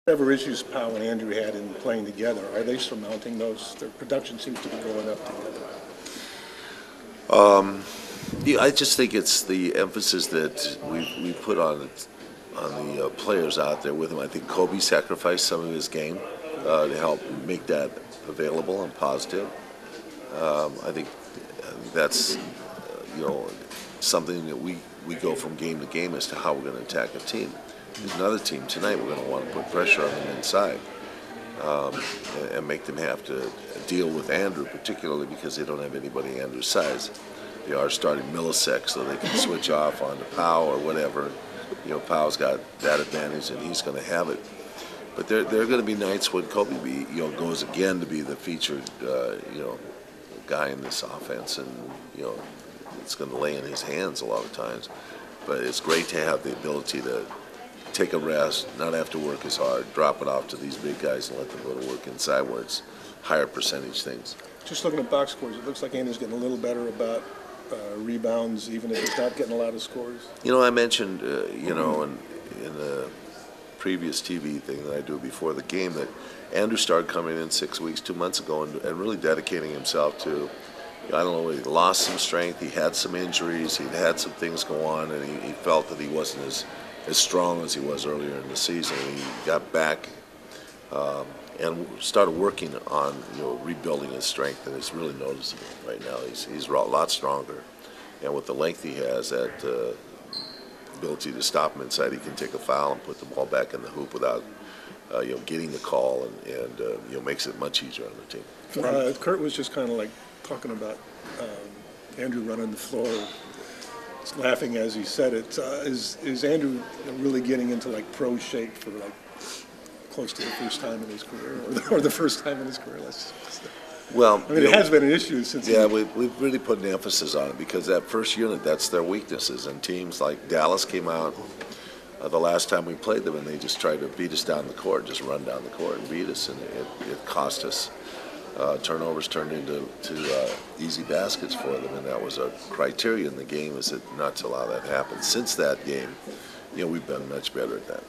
Whatever issues Powell and Andrew had in playing together, are they surmounting those? Their production seems to be going up together. Yeah, I just think it's the emphasis that we put on the players out there with him. I think Kobe sacrificed some of his game to help make that available and positive. I think that's something that we go from game to game as to how we're going to attack a team. There's another team tonight we're going to want to put pressure on them inside and make them have to deal with Andrew, particularly because they don't have anybody Andrew's size. They are starting millisecond, so they can switch off onto Powell or whatever. Powell's got that advantage, and he's going to have it. But there are going to be nights when Kobe goes again to be the featured guy in this offense, and it's going to lay in his hands a lot of times. But it's great to have the ability to take a rest, not have to work as hard, drop it off to these big guys and let them go to work inside where it's higher percentage things. Just looking at box scores, it looks like Andrew's getting a little better about rebounds, even if he's not getting a lot of scores. I mentioned, in the previous TV thing that I do before the game, that Andrew started coming in 6 weeks, 2 months ago, and really dedicating himself to, I don't know, he lost some strength, he had some injuries, he'd had some things go on, and he felt that he wasn't as strong as he was earlier in the season. He got back and started working on rebuilding his strength, and it's really noticeable right now. He's a lot stronger, and with the length he has, that ability to stop him inside, he can take a foul and put the ball back in the hoop without getting the call, and makes it much easier on the team. Kurt was just kind of like talking about Andrew running the floor. Laughing as he said it. Is Andrew really getting into like pro shape for like close to the first time in his career, or the first time in his career? Well, it has been an issue since. Yeah, we've really put an emphasis on it because that first unit, that's their weaknesses. And teams like Dallas came out the last time we played them, and they just tried to beat us down the court, just run down the court and beat us, and it cost us. Turnovers turned into easy baskets for them, and that was a criteria in the game, is that not to allow that to happen. Since that game, we've been much better at that.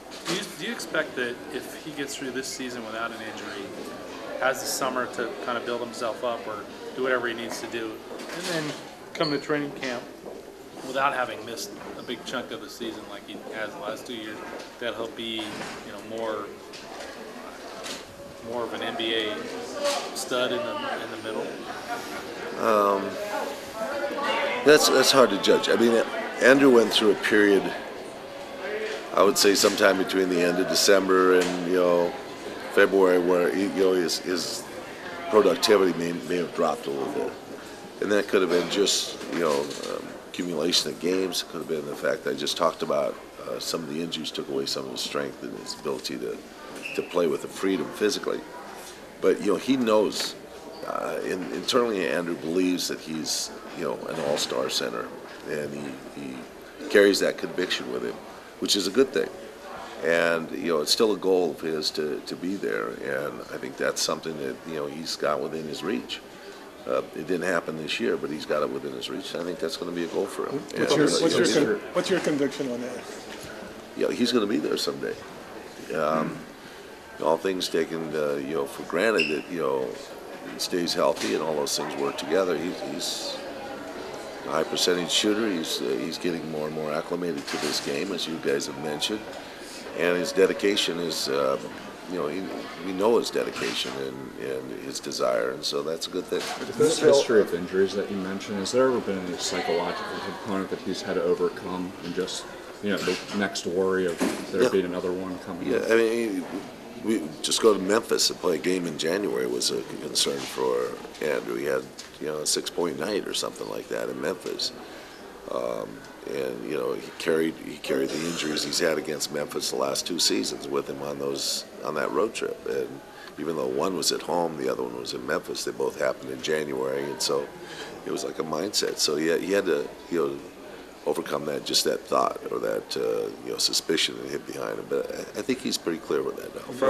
Do you expect that if he gets through this season without an injury, has the summer to kind of build himself up or do whatever he needs to do, and then come to training camp without having missed a big chunk of the season like he has the last 2 years, that he'll be more of an NBA stud in the middle? That's hard to judge. I mean, Andrew went through a period, I would say sometime between the end of December and February, where his productivity may have dropped a little bit, and that could have been just accumulation of games. It could have been the fact that I just talked about. Some of the injuries took away some of his strength and his ability to play with the freedom physically. But he knows internally, Andrew believes that he's an all-star center, and he carries that conviction with him, which is a good thing. And it's still a goal of his to be there, and I think that's something that he's got within his reach. It didn't happen this year, but he's got it within his reach. I think that's going to be a goal for him. What's your conviction on that? He's going to be there someday. All things taken, for granted that he stays healthy and all those things work together. He's a high percentage shooter. He's getting more and more acclimated to this game, as you guys have mentioned, and his dedication is, we know his dedication and his desire, and so that's a good thing. This history of injuries that you mentioned, has there ever been any psychological component that he's had to overcome, and just the next worry of there being another one coming? Yeah, I mean, we just go to Memphis and play a game in January was a concern for Andrew. He had a 6-point night or something like that in Memphis, and he carried the injuries he's had against Memphis the last 2 seasons with him on that road trip. And even though one was at home, the other one was in Memphis. They both happened in January, and so it was like a mindset. So he had to overcome that thought or that suspicion that hid behind him. But I think he's pretty clear with that now.